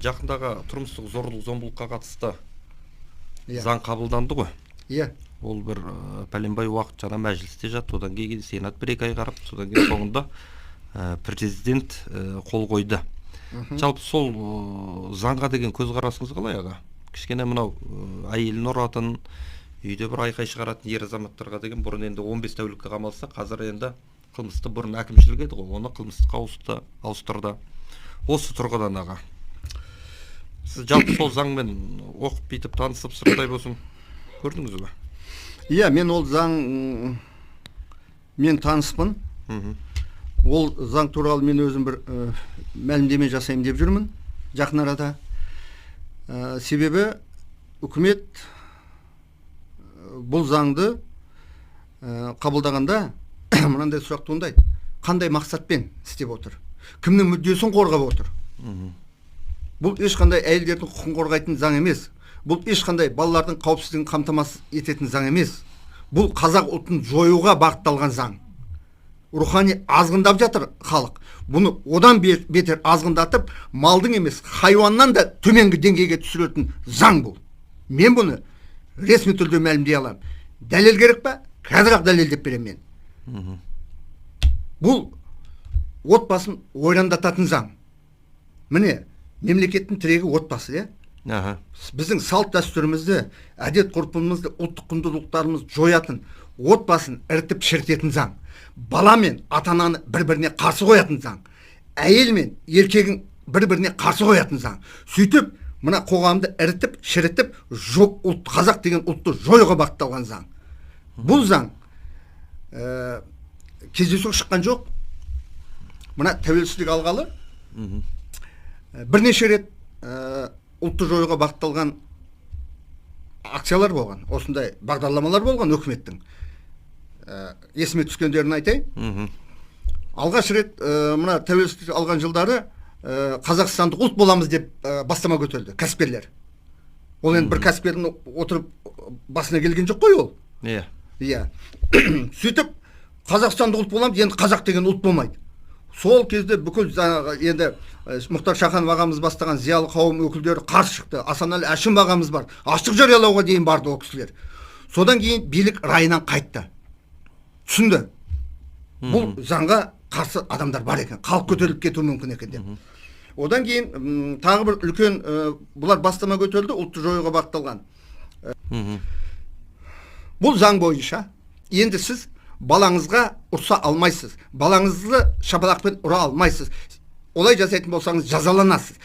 жақындағы тұрмыстық зорлық зомбылыққа қатысты Иә. заң қабылданды ғой. Иә. Ол бір пәленбай уақыт жаңа мәжілісте жатты, одан кейін сенат 1-2 ай қарап, содан кейін соңында президент қол қойды. Жалпы сол заңға деген көзқарасыңыз қалай аға? Кішкене мынау әйелін ұратын, үйде бір айқай шығаратын ер азаматтарға деген бұрын енді 15 тәулікке қамалса, қазір енді қылмысты бұрын әкімшілік еді ғой, оны қылмыстыққа ауыстырды. Осы тұрғыдан аға. Сіз жалпы сол заңмен оқып бүйтіп танысып сырттай болсын көрдіңіз бе? Иә, мен ол заң мен таныспын. Ол заң туралы мен өзім бір мәлімдеме жасаймын деп жүрмін жақын арада. Себебі үкімет бұл заңды қабылдағанда мынандай сұрақ туындайды. Қандай мақсатпен істеп отыр? Кімнің мүддесін қорғап отыр? Бұл ешқандай әйелдердің құқығын қорғайтын заң емес. Бұл ешқандай балалардың қауіпсіздігін қамтамасыз ететін заң емес. Бұл қазақ ұлтын жоюға бағытталған заң. Рухани азғындап жатыр халық. Бұны одан бетер азғындатып, малдың емес, хайуаннан да төменгі деңгейге түсіретін заң бұл. Мен бұны ресми түрде мәлімдей аламын. Дәлел керек па? Қазір-ақ дәлелдеп беремін мен. Бұл отбасын ойрандататын заң. Міне, мемлекеттің тірегі отбасы, біздің салт дәстүрімізді, әдет ғұрпымызды, ұлттық құндылықтарымызды жоятын, отбасын ірітіп шірітетін заң. Бала мен ата-ананы бір-біріне қарсы қоятын заң. Әйел мен еркегін бір-біріне қарсы қоятын заң. Сөйтіп, мына қоғамды ірітіп, шірітіп, қазақ деген ұлтты жоюға бағытталған заң. Бұл заң кездейсоқ шыққан жоқ. Мына тәуелсіздік алғалы бірнеше рет ұлтты жоюға бағытталған акциялар болған, осындай бағдарламалар болған үкіметтің. Есіме түскендерін айтайын. Алғаш рет мына тәуелсіздік алған жылдары қазақстандық ұлт боламыз деп бастама көтерді кәсіпкерлер. Ол енді бір кәсіпкердің отырып басына келген жоқ қой ол. Иә. Сөйтіп қазақстандық ұлт боламыз, енді қазақ деген ұлт болмайды. Сол кезде бүкіл енді Мұхтар Шаханов ағамыз бастаған зиялы қауым өкілдері қарсы шықты. Асанәлі Әшім ағамыз бар. Ашық жариялауға дейін барды ол кісілер. Содан кейін билік райынан қайтты. Түсінді. Бұл заңға қарсы адамдар бар екен. Халық көтеріліп кетуі мүмкін екен деп. Одан кейін тағы бір үлкен бұлар бастама көтерді, ұлтты жоюға бағытталған. Бұл заң бойынша енді сіз балаңызға ұрса алмайсыз. Балаңызды шапалақпен ұра алмайсыз. Олай жасайтын болсаңыз жазаланасыз.